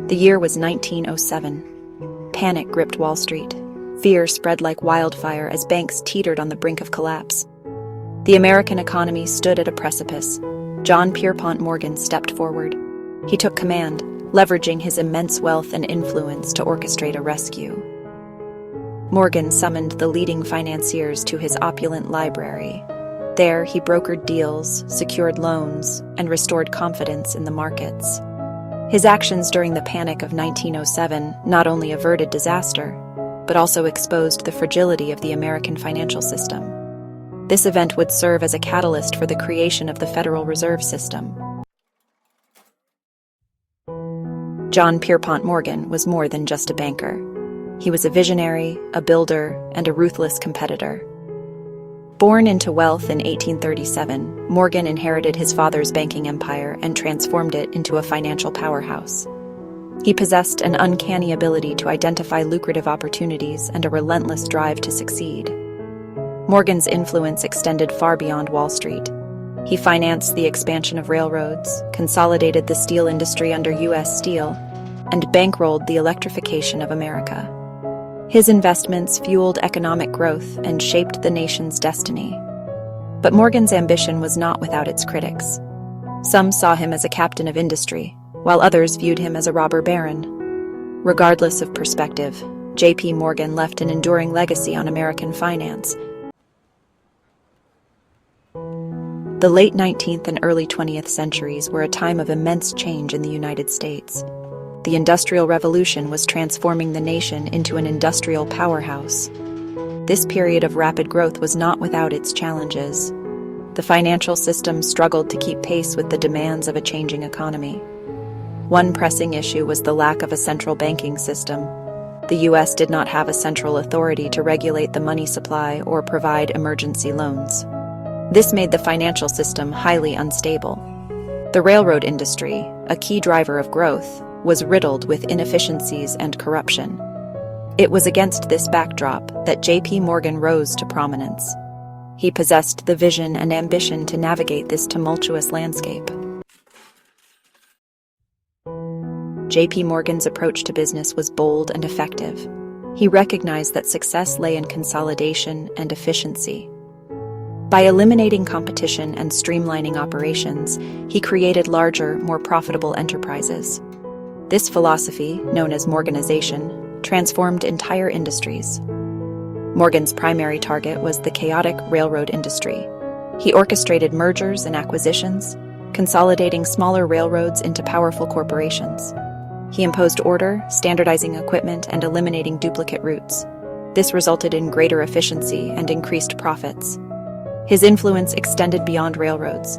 The year was 1907. Panic gripped Wall Street. Fear spread like wildfire as banks teetered on the brink of collapse. The American economy stood at a precipice. John Pierpont Morgan stepped forward. He took command, leveraging his immense wealth and influence to orchestrate a rescue. Morgan summoned the leading financiers to his opulent library. There, he brokered deals, secured loans, and restored confidence in the markets. His actions during the Panic of 1907 not only averted disaster, but also exposed the fragility of the American financial system. This event would serve as a catalyst for the creation of the Federal Reserve System. John Pierpont Morgan was more than just a banker. He was a visionary, a builder, and a ruthless competitor. Born into wealth in 1837, Morgan inherited his father's banking empire and transformed it into a financial powerhouse. He possessed an uncanny ability to identify lucrative opportunities and a relentless drive to succeed. Morgan's influence extended far beyond Wall Street. He financed the expansion of railroads, consolidated the steel industry under U.S. Steel, and bankrolled the electrification of America. His investments fueled economic growth and shaped the nation's destiny. But Morgan's ambition was not without its critics. Some saw him as a captain of industry, while others viewed him as a robber baron. Regardless of perspective, J.P. Morgan left an enduring legacy on American finance. The late 19th and early 20th centuries were a time of immense change in the United States. The Industrial Revolution was transforming the nation into an industrial powerhouse. This period of rapid growth was not without its challenges. The financial system struggled to keep pace with the demands of a changing economy. One pressing issue was the lack of a central banking system. The U.S. did not have a central authority to regulate the money supply or provide emergency loans. This made the financial system highly unstable. The railroad industry, a key driver of growth, was riddled with inefficiencies and corruption. It was against this backdrop that J.P. Morgan rose to prominence. He possessed the vision and ambition to navigate this tumultuous landscape. J.P. Morgan's approach to business was bold and effective. He recognized that success lay in consolidation and efficiency. By eliminating competition and streamlining operations, he created larger, more profitable enterprises. This philosophy, known as Morganization, transformed entire industries. Morgan's primary target was the chaotic railroad industry. He orchestrated mergers and acquisitions, consolidating smaller railroads into powerful corporations. He imposed order, standardizing equipment, and eliminating duplicate routes. This resulted in greater efficiency and increased profits. His influence extended beyond railroads.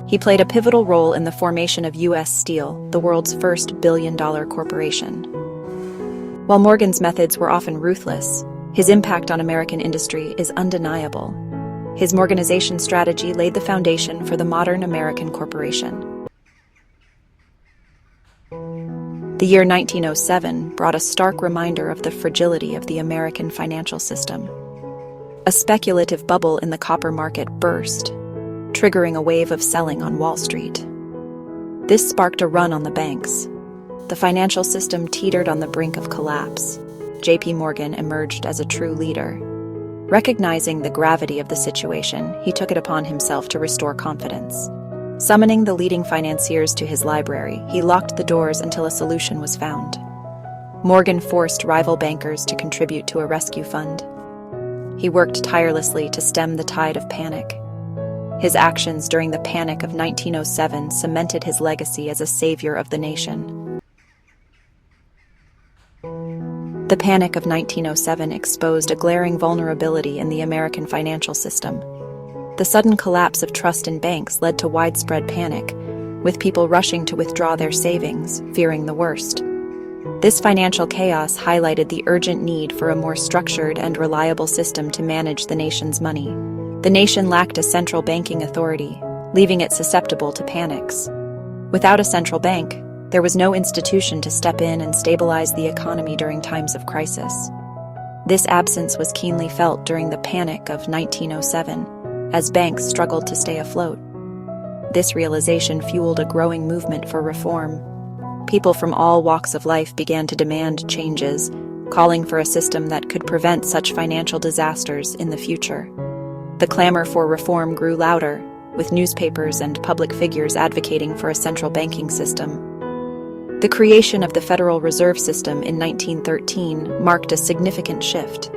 He played a pivotal role in the formation of U.S. Steel, the world's first billion-dollar corporation. While Morgan's methods were often ruthless, his impact on American industry is undeniable. His Morganization strategy laid the foundation for the modern American corporation. The year 1907 brought a stark reminder of the fragility of the American financial system. A speculative bubble in the copper market burst, triggering a wave of selling on Wall Street. This sparked a run on the banks. The financial system teetered on the brink of collapse. J.P. Morgan emerged as a true leader. Recognizing the gravity of the situation, he took it upon himself to restore confidence. Summoning the leading financiers to his library, he locked the doors until a solution was found. Morgan forced rival bankers to contribute to a rescue fund. He worked tirelessly to stem the tide of panic. His actions during the Panic of 1907 cemented his legacy as a savior of the nation. The Panic of 1907 exposed a glaring vulnerability in the American financial system. The sudden collapse of trust in banks led to widespread panic, with people rushing to withdraw their savings, fearing the worst. This financial chaos highlighted the urgent need for a more structured and reliable system to manage the nation's money. The nation lacked a central banking authority, leaving it susceptible to panics. Without a central bank, there was no institution to step in and stabilize the economy during times of crisis. This absence was keenly felt during the Panic of 1907, as banks struggled to stay afloat. This realization fueled a growing movement for reform. People from all walks of life began to demand changes, calling for a system that could prevent such financial disasters in the future. The clamor for reform grew louder, with newspapers and public figures advocating for a central banking system. The creation of the Federal Reserve System in 1913 marked a significant shift.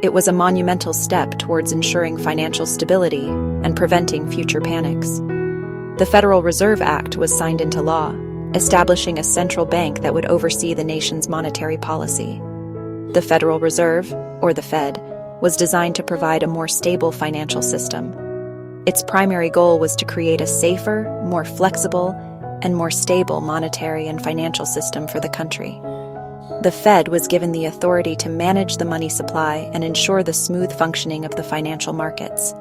It was a monumental step towards ensuring financial stability and preventing future panics. The Federal Reserve Act was signed into law, establishing a central bank that would oversee the nation's monetary policy. The Federal Reserve, or the Fed, was designed to provide a more stable financial system. Its primary goal was to create a safer, more flexible, and more stable monetary and financial system for the country. The Fed was given the authority to manage the money supply and ensure the smooth functioning of the financial markets.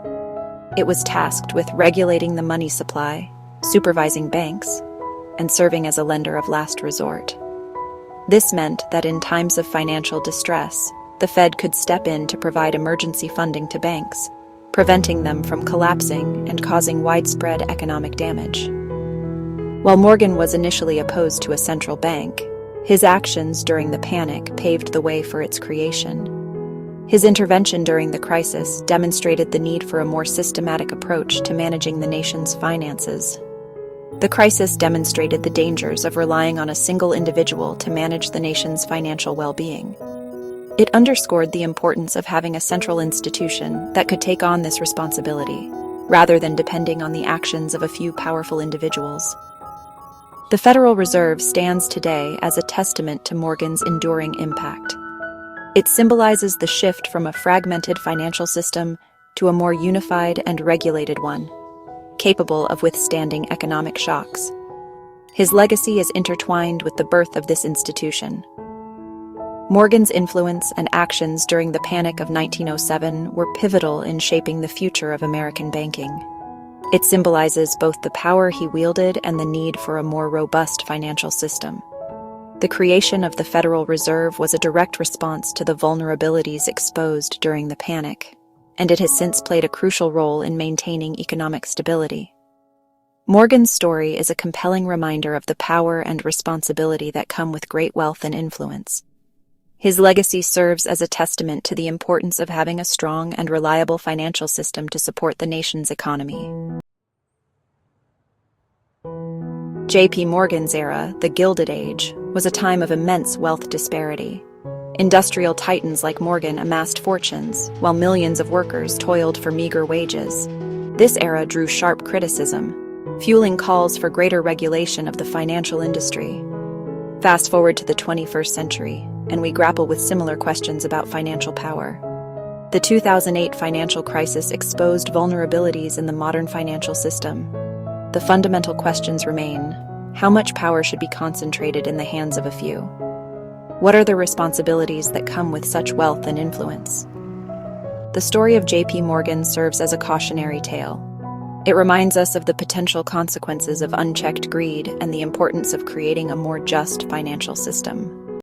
It was tasked with regulating the money supply, supervising banks, and serving as a lender of last resort. This meant that in times of financial distress, the Fed could step in to provide emergency funding to banks, preventing them from collapsing and causing widespread economic damage. While Morgan was initially opposed to a central bank, his actions during the panic paved the way for its creation. His intervention during the crisis demonstrated the need for a more systematic approach to managing the nation's finances. The crisis demonstrated the dangers of relying on a single individual to manage the nation's financial well-being. It underscored the importance of having a central institution that could take on this responsibility, rather than depending on the actions of a few powerful individuals. The Federal Reserve stands today as a testament to Morgan's enduring impact. It symbolizes the shift from a fragmented financial system to a more unified and regulated one, capable of withstanding economic shocks. His legacy is intertwined with the birth of this institution. Morgan's influence and actions during the Panic of 1907 were pivotal in shaping the future of American banking. It symbolizes both the power he wielded and the need for a more robust financial system. The creation of the Federal Reserve was a direct response to the vulnerabilities exposed during the panic, and it has since played a crucial role in maintaining economic stability. Morgan's story is a compelling reminder of the power and responsibility that come with great wealth and influence. His legacy serves as a testament to the importance of having a strong and reliable financial system to support the nation's economy. J.P. Morgan's era, the Gilded Age, was a time of immense wealth disparity. Industrial titans like Morgan amassed fortunes, while millions of workers toiled for meager wages. This era drew sharp criticism, fueling calls for greater regulation of the financial industry. Fast forward to the 21st century, and we grapple with similar questions about financial power. The 2008 financial crisis exposed vulnerabilities in the modern financial system. The fundamental questions remain: how much power should be concentrated in the hands of a few? What are the responsibilities that come with such wealth and influence? The story of J.P. Morgan serves as a cautionary tale. It reminds us of the potential consequences of unchecked greed and the importance of creating a more just financial system.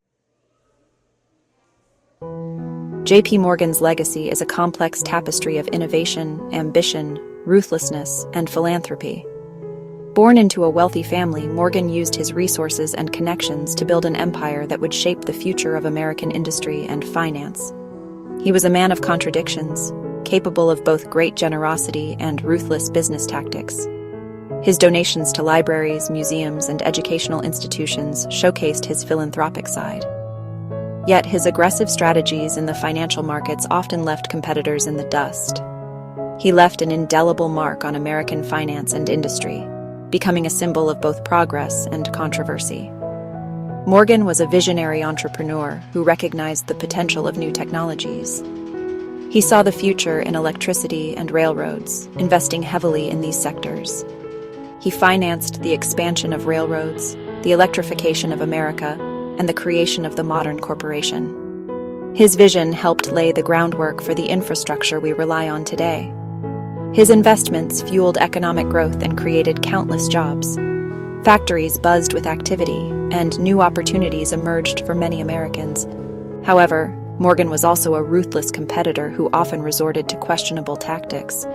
J.P. Morgan's legacy is a complex tapestry of innovation, ambition, ruthlessness, and philanthropy. Born into a wealthy family, Morgan used his resources and connections to build an empire that would shape the future of American industry and finance. He was a man of contradictions, capable of both great generosity and ruthless business tactics. His donations to libraries, museums, and educational institutions showcased his philanthropic side. Yet his aggressive strategies in the financial markets often left competitors in the dust. He left an indelible mark on American finance and industry, becoming a symbol of both progress and controversy. Morgan was a visionary entrepreneur who recognized the potential of new technologies. He saw the future in electricity and railroads, investing heavily in these sectors. He financed the expansion of railroads, the electrification of America, and the creation of the modern corporation. His vision helped lay the groundwork for the infrastructure we rely on today. His investments fueled economic growth and created countless jobs. Factories buzzed with activity, and new opportunities emerged for many Americans. However, Morgan was also a ruthless competitor who often resorted to questionable tactics.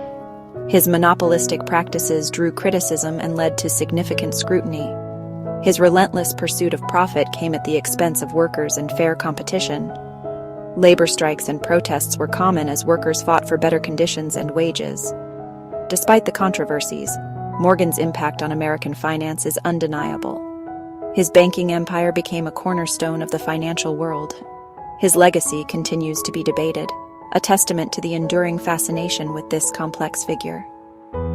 His monopolistic practices drew criticism and led to significant scrutiny. His relentless pursuit of profit came at the expense of workers and fair competition. Labor strikes and protests were common as workers fought for better conditions and wages. Despite the controversies, Morgan's impact on American finance is undeniable. His banking empire became a cornerstone of the financial world. His legacy continues to be debated, a testament to the enduring fascination with this complex figure.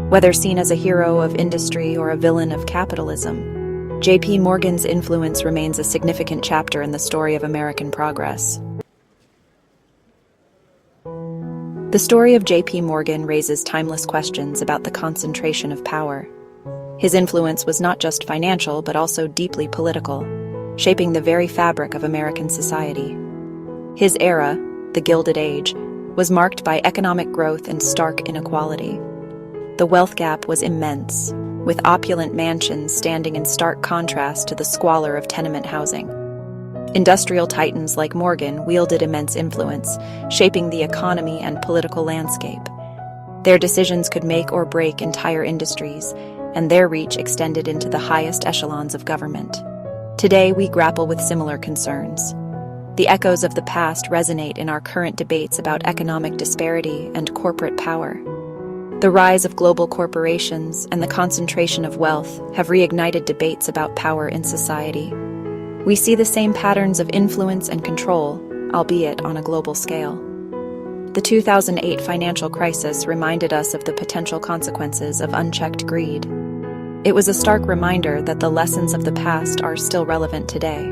Whether seen as a hero of industry or a villain of capitalism, J.P. Morgan's influence remains a significant chapter in the story of American progress. The story of J.P. Morgan raises timeless questions about the concentration of power. His influence was not just financial but also deeply political, shaping the very fabric of American society. His era, the Gilded Age, was marked by economic growth and stark inequality. The wealth gap was immense, with opulent mansions standing in stark contrast to the squalor of tenement housing. Industrial titans like Morgan wielded immense influence, shaping the economy and political landscape. Their decisions could make or break entire industries, and their reach extended into the highest echelons of government. Today, we grapple with similar concerns. The echoes of the past resonate in our current debates about economic disparity and corporate power. The rise of global corporations and the concentration of wealth have reignited debates about power in society. We see the same patterns of influence and control, albeit on a global scale. The 2008 financial crisis reminded us of the potential consequences of unchecked greed. It was a stark reminder that the lessons of the past are still relevant today.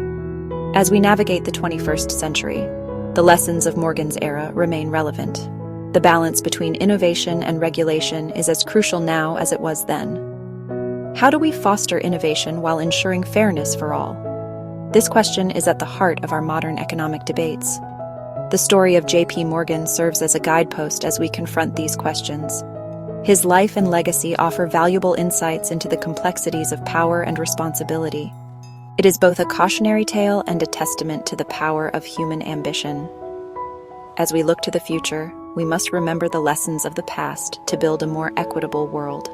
As we navigate the 21st century, the lessons of Morgan's era remain relevant. The balance between innovation and regulation is as crucial now as it was then. How do we foster innovation while ensuring fairness for all? This question is at the heart of our modern economic debates. The story of J.P. Morgan serves as a guidepost as we confront these questions. His life and legacy offer valuable insights into the complexities of power and responsibility. It is both a cautionary tale and a testament to the power of human ambition. As we look to the future, we must remember the lessons of the past to build a more equitable world.